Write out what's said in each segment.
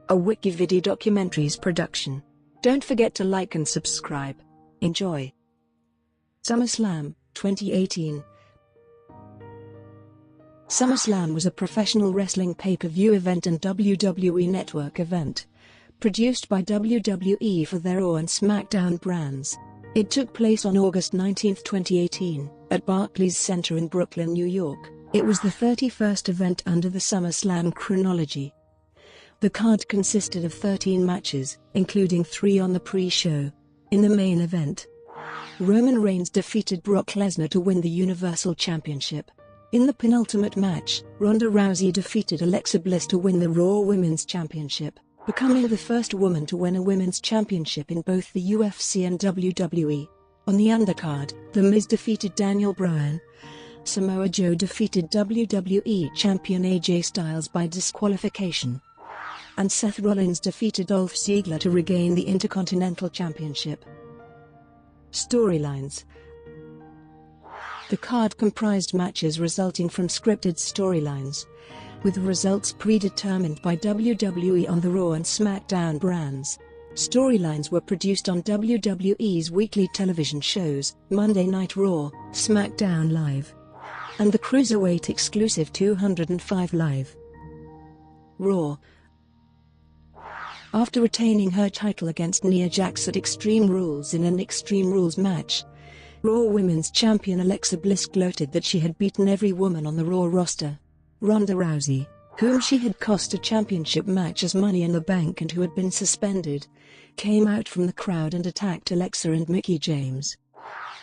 a WikiVidi documentaries production. Don't forget to like and subscribe. Enjoy. SummerSlam, 2018. SummerSlam was a professional wrestling pay-per-view event and WWE Network event, produced by WWE for their Raw and SmackDown brands. It took place on August 19, 2018, at Barclays Center in Brooklyn, New York. It was the 31st event under the SummerSlam chronology. The card consisted of 13 matches, including 3 on the pre-show. In the main event, Roman Reigns defeated Brock Lesnar to win the Universal Championship. In the penultimate match, Ronda Rousey defeated Alexa Bliss to win the Raw Women's Championship, becoming the first woman to win a women's championship in both the UFC and WWE. On the undercard, The Miz defeated Daniel Bryan. Samoa Joe defeated WWE Champion AJ Styles by disqualification, and Seth Rollins defeated Dolph Ziggler to regain the Intercontinental Championship. Storylines. The card comprised matches resulting from scripted storylines, with results predetermined by WWE on the Raw and SmackDown brands. Storylines were produced on WWE's weekly television shows, Monday Night Raw, SmackDown Live, and the Cruiserweight exclusive 205 Live. Raw. After retaining her title against Nia Jax at Extreme Rules in an Extreme Rules match, Raw Women's Champion Alexa Bliss gloated that she had beaten every woman on the Raw roster. Ronda Rousey, whom she had cost a championship match as Money in the Bank and who had been suspended, came out from the crowd and attacked Alexa and Mickie James.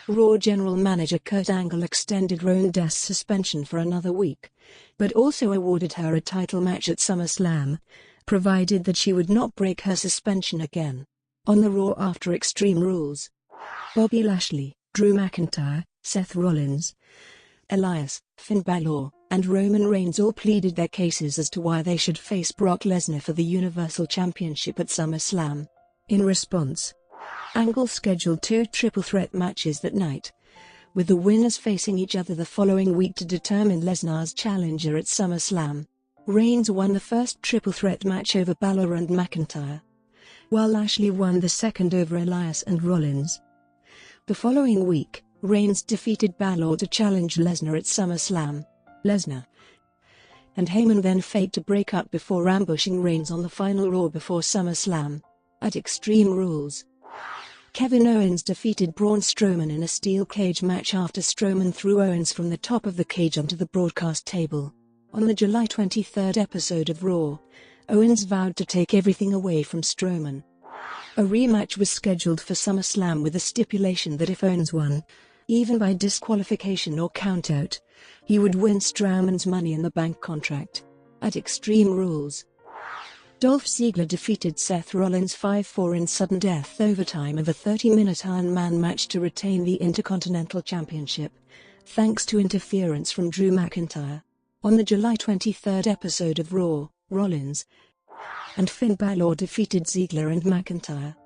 Raw General Manager Kurt Angle extended Ronda's suspension for another week, but also awarded her a title match at SummerSlam, provided that she would not break her suspension again. On the Raw after Extreme Rules, Bobby Lashley, Drew McIntyre, Seth Rollins, Elias, Finn Balor, and Roman Reigns all pleaded their cases as to why they should face Brock Lesnar for the Universal Championship at SummerSlam. In response, Angle scheduled 2 triple threat matches that night, with the winners facing each other the following week to determine Lesnar's challenger at SummerSlam. Reigns won the first triple threat match over Balor and McIntyre, while Lashley won the second over Elias and Rollins. The following week, Reigns defeated Balor to challenge Lesnar at SummerSlam. Lesnar and Heyman then faked a breakup before ambushing Reigns on the final Raw before SummerSlam. At Extreme Rules, Kevin Owens defeated Braun Strowman in a steel cage match after Strowman threw Owens from the top of the cage onto the broadcast table. On the July 23 episode of Raw, Owens vowed to take everything away from Strowman. A rematch was scheduled for SummerSlam with a stipulation that if Owens won, even by disqualification or countout, he would win Strowman's Money in the Bank contract. At Extreme Rules, Dolph Ziggler defeated Seth Rollins 5-4 in sudden death overtime of a 30-minute Iron Man match to retain the Intercontinental Championship, thanks to interference from Drew McIntyre. On the July 23 episode of Raw, Rollins and Finn Balor defeated Ziggler and McIntyre.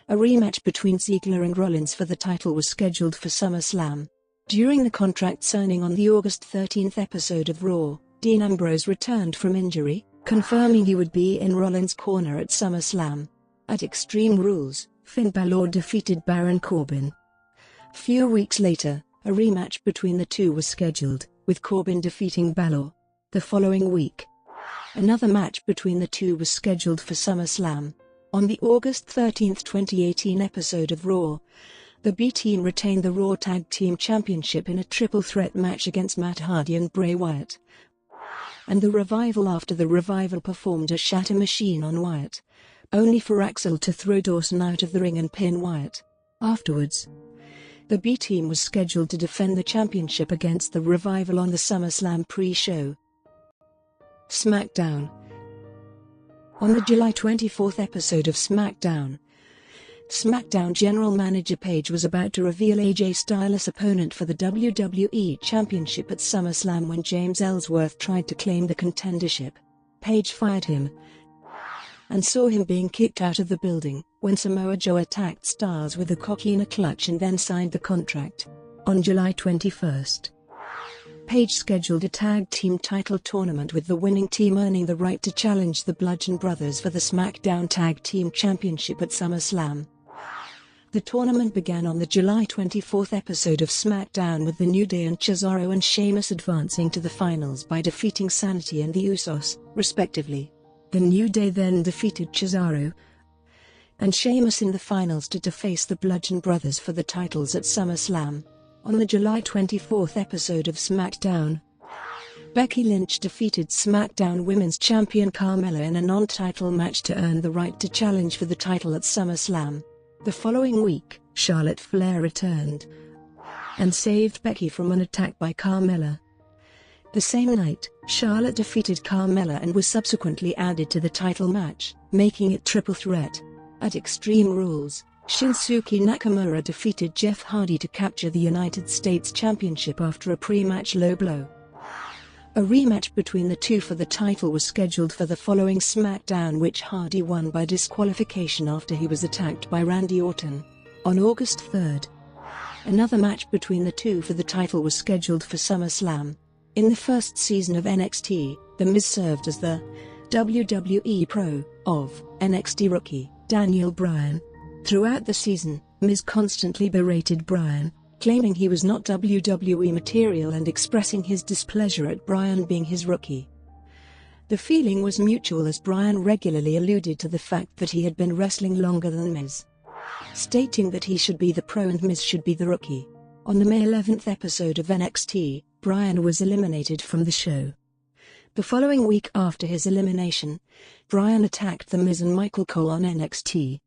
A rematch between Ziggler and Rollins for the title was scheduled for SummerSlam. During the contract signing on the August 13 episode of Raw, Dean Ambrose returned from injury, confirming he would be in Rollins' corner at SummerSlam. At Extreme Rules, Finn Balor defeated Baron Corbin. Few weeks later, a rematch between the two was scheduled, with Corbin defeating Balor. The following week, another match between the two was scheduled for SummerSlam. On the August 13, 2018 episode of Raw, the B-Team retained the Raw Tag Team Championship in a triple threat match against Matt Hardy and Bray Wyatt, and the Revival after the Revival performed a Shatter Machine on Wyatt, only for Axel to throw Dawson out of the ring and pin Wyatt. Afterwards, the B-Team was scheduled to defend the championship against the Revival on the SummerSlam pre-show. SmackDown. On the July 24 episode of SmackDown, SmackDown General Manager Paige was about to reveal AJ Styles' opponent for the WWE Championship at SummerSlam when James Ellsworth tried to claim the contendership. Paige fired him and saw him being kicked out of the building, when Samoa Joe attacked Styles with a cock in a clutch and then signed the contract. On July 21, Rampage scheduled a tag team title tournament with the winning team earning the right to challenge the Bludgeon Brothers for the SmackDown Tag Team Championship at SummerSlam. The tournament began on the July 24 episode of SmackDown with The New Day and Cesaro and Sheamus advancing to the finals by defeating Sanity and the Usos, respectively. The New Day then defeated Cesaro and Sheamus in the finals to face the Bludgeon Brothers for the titles at SummerSlam. On the July 24 episode of SmackDown, Becky Lynch defeated SmackDown Women's Champion Carmella in a non-title match to earn the right to challenge for the title at SummerSlam. The following week, Charlotte Flair returned and saved Becky from an attack by Carmella. The same night, Charlotte defeated Carmella and was subsequently added to the title match, making it triple threat. At Extreme Rules, Shinsuke Nakamura defeated Jeff Hardy to capture the United States Championship after a pre-match low blow. A rematch between the two for the title was scheduled for the following SmackDown, which Hardy won by disqualification after he was attacked by Randy Orton. On August 3, another match between the two for the title was scheduled for SummerSlam. In the first season of NXT, The Miz served as the WWE Pro of NXT rookie Daniel Bryan. Throughout the season, Miz constantly berated Bryan, claiming he was not WWE material and expressing his displeasure at Bryan being his rookie. The feeling was mutual as Bryan regularly alluded to the fact that he had been wrestling longer than Miz, stating that he should be the pro and Miz should be the rookie. On the May 11 episode of NXT, Bryan was eliminated from the show. The following week after his elimination, Bryan attacked The Miz and Michael Cole on NXT.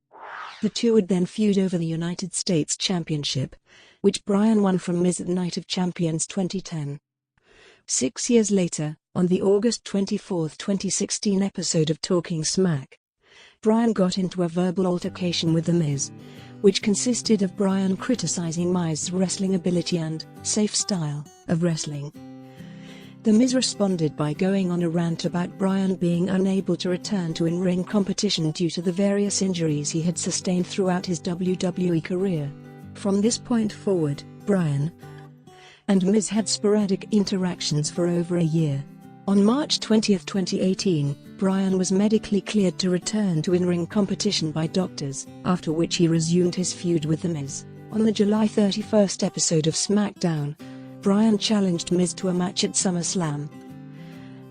The two would then feud over the United States Championship, which Bryan won from Miz at Night of Champions 2010. 6 years later, on the August 24, 2016 episode of Talking Smack, Bryan got into a verbal altercation with The Miz, which consisted of Bryan criticizing Miz's wrestling ability and safe style of wrestling. The Miz responded by going on a rant about Bryan being unable to return to in-ring competition due to the various injuries he had sustained throughout his WWE career. From this point forward, Bryan and Miz had sporadic interactions for over a year. On March 20, 2018, Bryan was medically cleared to return to in-ring competition by doctors, after which he resumed his feud with The Miz. On the July 31 episode of SmackDown, Bryan challenged Miz to a match at SummerSlam.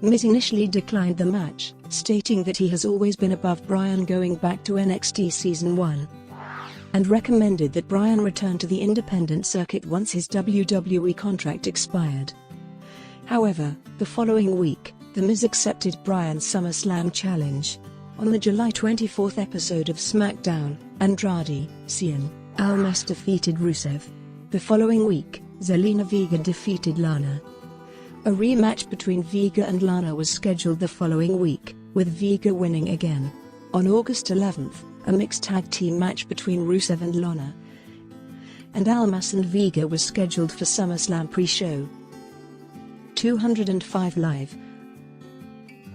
Miz initially declined the match, stating that he has always been above Bryan going back to NXT Season 1, and recommended that Bryan return to the independent circuit once his WWE contract expired. However, the following week, The Miz accepted Bryan's SummerSlam challenge. On the July 24 episode of SmackDown, Andrade Cien Almas defeated Rusev. The following week, Zelina Vega defeated Lana. A rematch between Vega and Lana was scheduled the following week, with Vega winning again. On August 11, a mixed tag team match between Rusev and Lana and Almas and Vega was scheduled for SummerSlam pre-show. 205 Live.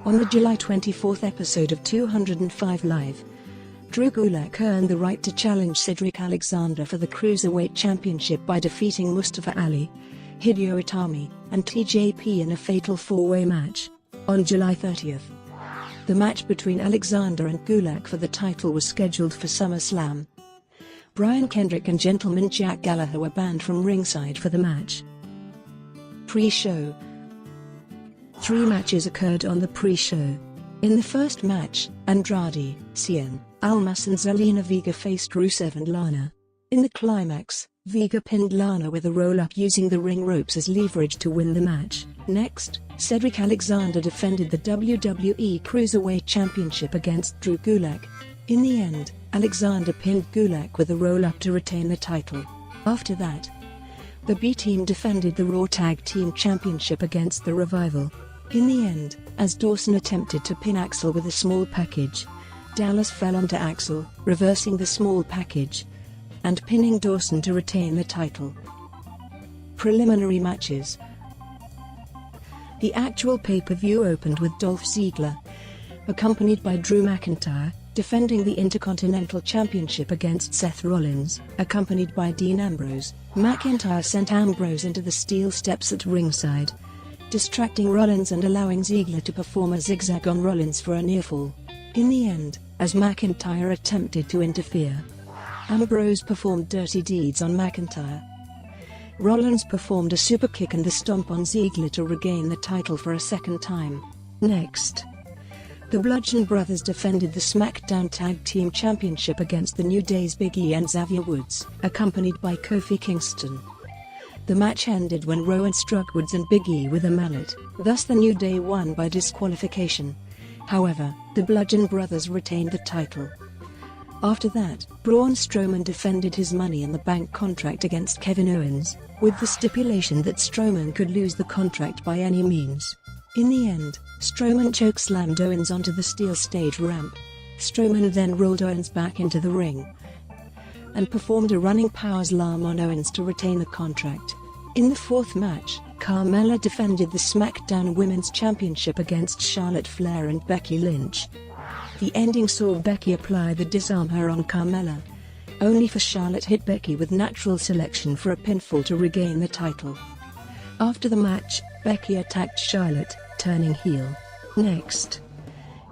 On the July 24 episode of 205 Live, Drew Gulak earned the right to challenge Cedric Alexander for the Cruiserweight Championship by defeating Mustafa Ali, Hideo Itami, and TJP in a fatal four-way match. On July 30, the match between Alexander and Gulak for the title was scheduled for SummerSlam. Brian Kendrick and Gentleman Jack Gallagher were banned from ringside for the match. Pre-show. 3 matches occurred on the pre-show. In the first match, Andrade Cien Almas and Zelina Vega faced Rusev and Lana. In the climax, Vega pinned Lana with a roll-up using the ring ropes as leverage to win the match. Next, Cedric Alexander defended the WWE Cruiserweight Championship against Drew Gulak. In the end, Alexander pinned Gulak with a roll-up to retain the title. After that, the B-Team defended the Raw Tag Team Championship against the Revival. In the end, as Dawson attempted to pin Axel with a small package, Dallas fell onto Axel, reversing the small package and pinning Dawson to retain the title. Preliminary matches. The actual pay-per-view opened with Dolph Ziggler, accompanied by Drew McIntyre, defending the Intercontinental Championship against Seth Rollins, accompanied by Dean Ambrose. McIntyre sent Ambrose into the steel steps at ringside, distracting Rollins and allowing Ziggler to perform a zigzag on Rollins for a near-fall. In the end, as McIntyre attempted to interfere, Ambrose performed dirty deeds on McIntyre. Rollins performed a superkick and the stomp on Ziggler to regain the title for a second time. Next, the Bludgeon Brothers defended the SmackDown Tag Team Championship against the New Day's Big E and Xavier Woods, accompanied by Kofi Kingston. The match ended when Rowan struck Woods and Big E with a mallet, thus the New Day won by disqualification. However, the Bludgeon Brothers retained the title. After that, Braun Strowman defended his Money in the Bank contract against Kevin Owens, with the stipulation that Strowman could lose the contract by any means. In the end, Strowman chokeslammed Owens onto the steel stage ramp. Strowman then rolled Owens back into the ring and performed a running power slam on Owens to retain the contract. In the fourth match, Carmella defended the SmackDown Women's Championship against Charlotte Flair and Becky Lynch. The ending saw Becky apply the Disarm Her on Carmella, only for Charlotte hit Becky with natural selection for a pinfall to regain the title. After the match, Becky attacked Charlotte, turning heel. Next,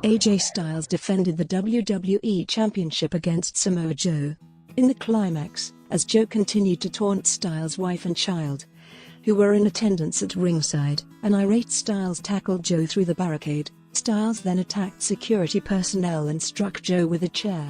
AJ Styles defended the WWE Championship against Samoa Joe. In the climax, as Joe continued to taunt Styles' wife and child, who were in attendance at ringside, an irate Styles tackled Joe through the barricade. Styles then attacked security personnel and struck Joe with a chair,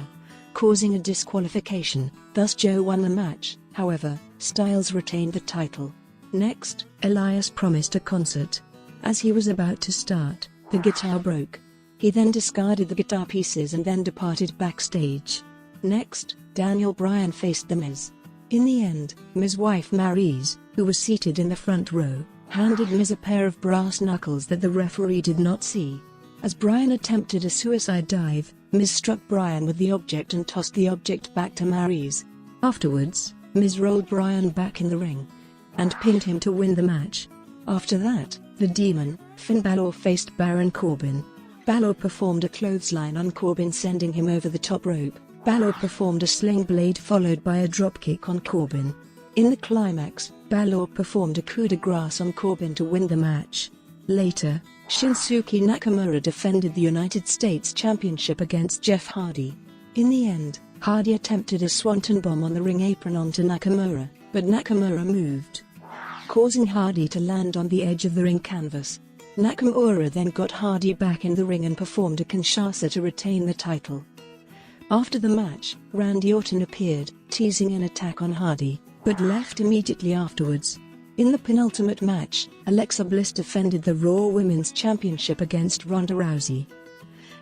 causing a disqualification, thus Joe won the match. However, Styles retained the title. Next, Elias promised a concert. As he was about to start, the guitar broke. He then discarded the guitar pieces and then departed backstage. Next, Daniel Bryan faced The Miz. In the end, Miz's wife Maryse, who was seated in the front row, handed Miz a pair of brass knuckles that the referee did not see. As Bryan attempted a suicide dive, Miz struck Bryan with the object and tossed the object back to Maryse. Afterwards, Miz rolled Bryan back in the ring and pinned him to win the match. After that, the Demon, Finn Balor, faced Baron Corbin. Balor performed a clothesline on Corbin, sending him over the top rope. Balor performed a sling blade followed by a dropkick on Corbin. In the climax, Balor performed a coup de grace on Corbin to win the match. Later, Shinsuke Nakamura defended the United States Championship against Jeff Hardy. In the end, Hardy attempted a swanton bomb on the ring apron onto Nakamura, but Nakamura moved, causing Hardy to land on the edge of the ring canvas. Nakamura then got Hardy back in the ring and performed a Kinshasa to retain the title. After the match, Randy Orton appeared, teasing an attack on Hardy, but left immediately afterwards. In the penultimate match, Alexa Bliss defended the Raw Women's Championship against Ronda Rousey.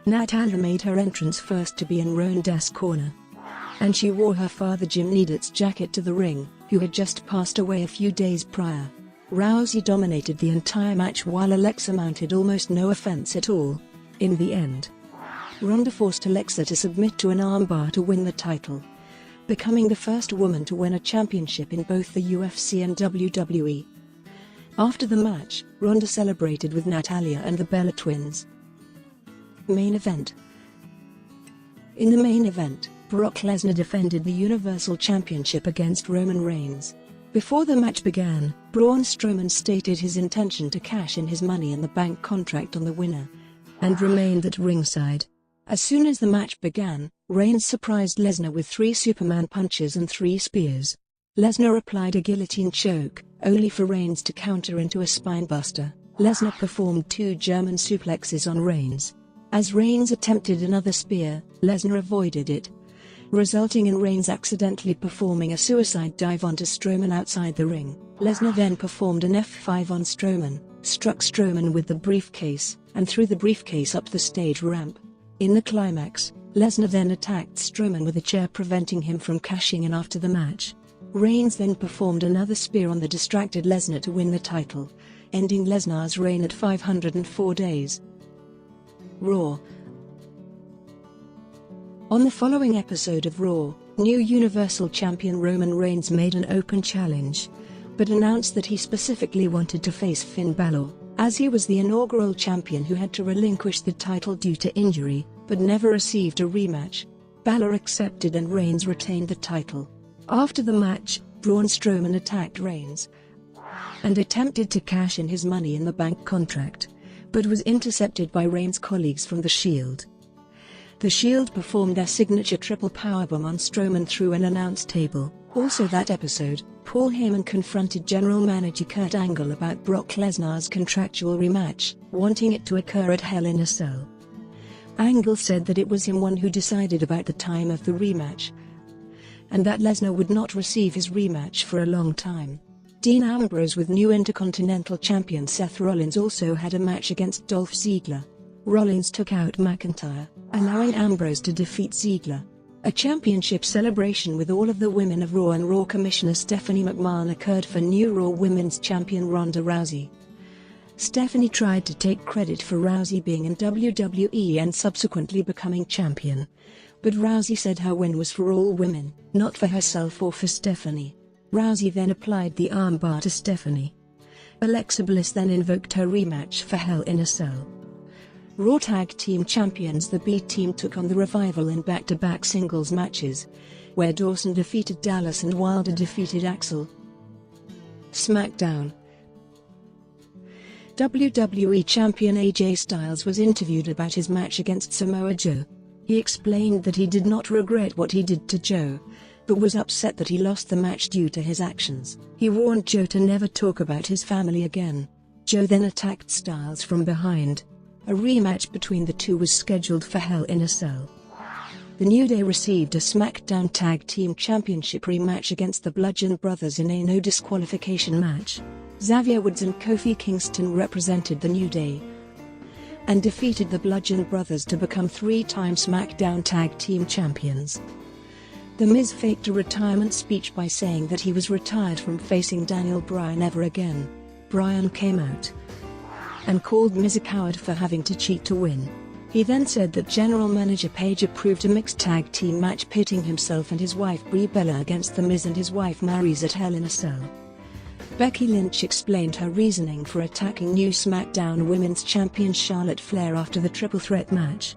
Natalya made her entrance first to be in Ronda's corner, and she wore her father Jim Neidhart's jacket to the ring, who had just passed away a few days prior. Rousey dominated the entire match while Alexa mounted almost no offense at all. In the end, Ronda forced Alexa to submit to an armbar to win the title, becoming the first woman to win a championship in both the UFC and WWE. After the match, Ronda celebrated with Natalya and the Bella Twins. Main event. In the main event, Brock Lesnar defended the Universal Championship against Roman Reigns. Before the match began, Braun Strowman stated his intention to cash in his Money in the Bank contract on the winner, and remained at ringside. As soon as the match began, Reigns surprised Lesnar with 3 Superman punches and 3 spears. Lesnar applied a guillotine choke, only for Reigns to counter into a spinebuster. Lesnar performed 2 German suplexes on Reigns. As Reigns attempted another spear, Lesnar avoided it, resulting in Reigns accidentally performing a suicide dive onto Strowman outside the ring. Lesnar then performed an F5 on Strowman, struck Strowman with the briefcase, and threw the briefcase up the stage ramp. In the climax, Lesnar then attacked Strowman with a chair, preventing him from cashing in after the match. Reigns then performed another spear on the distracted Lesnar to win the title, ending Lesnar's reign at 504 days. Raw. On the following episode of Raw, new Universal Champion Roman Reigns made an open challenge, but announced that he specifically wanted to face Finn Balor, as he was the inaugural champion who had to relinquish the title due to injury, but never received a rematch. Balor accepted and Reigns retained the title. After the match, Braun Strowman attacked Reigns, and attempted to cash in his Money in the Bank contract, but was intercepted by Reigns' colleagues from The Shield. The Shield performed their signature triple powerbomb on Strowman through an announce table. Also that episode, Paul Heyman confronted General Manager Kurt Angle about Brock Lesnar's contractual rematch, wanting it to occur at Hell in a Cell. Angle said that it was him one who decided about the time of the rematch, and that Lesnar would not receive his rematch for a long time. Dean Ambrose with new Intercontinental Champion Seth Rollins also had a match against Dolph Ziggler. Rollins took out McIntyre, allowing Ambrose to defeat Ziggler. A championship celebration with all of the women of Raw and Raw Commissioner Stephanie McMahon occurred for new Raw Women's Champion Ronda Rousey. Stephanie tried to take credit for Rousey being in WWE and subsequently becoming champion, but Rousey said her win was for all women, not for herself or for Stephanie. Rousey then applied the armbar to Stephanie. Alexa Bliss then invoked her rematch for Hell in a Cell. Raw Tag Team Champions The B Team took on The Revival in back-to-back singles matches, where Dawson defeated Dallas and Wilder defeated Axel. SmackDown. WWE Champion AJ Styles was interviewed about his match against Samoa Joe. He explained that he did not regret what he did to Joe, but was upset that he lost the match due to his actions. He warned Joe to never talk about his family again. Joe then attacked Styles from behind. A rematch between the two was scheduled for Hell in a Cell. The New Day received a SmackDown Tag Team Championship rematch against the Bludgeon Brothers in a no disqualification match. Xavier Woods and Kofi Kingston represented the New Day and defeated the Bludgeon Brothers to become three-time SmackDown Tag Team Champions. The Miz faked a retirement speech by saying that he was retired from facing Daniel Bryan ever again. Bryan came out and called Miz a coward for having to cheat to win. He then said that General Manager Paige approved a mixed tag team match pitting himself and his wife Brie Bella against The Miz and his wife Maryse at Hell in a Cell. Becky Lynch explained her reasoning for attacking new SmackDown Women's Champion Charlotte Flair after the triple threat match.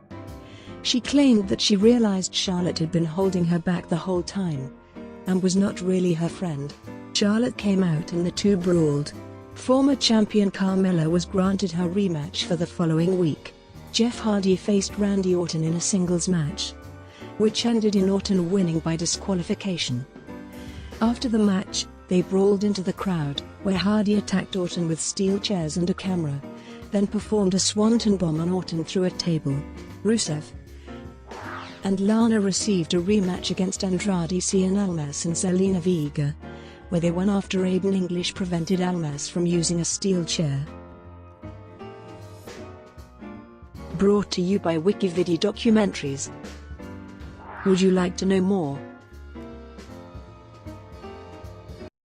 She claimed that she realized Charlotte had been holding her back the whole time and was not really her friend. Charlotte came out and the two brawled. Former champion Carmella was granted her rematch for the following week. Jeff Hardy faced Randy Orton in a singles match, which ended in Orton winning by disqualification. After the match, they brawled into the crowd, where Hardy attacked Orton with steel chairs and a camera, then performed a swanton bomb on Orton through a table. Rusev and Lana received a rematch against Andrade Cien Almas and Zelina Vega, where they won after Aiden English prevented Almas from using a steel chair. Brought to you by WikiVidi Documentaries. Would you like to know more?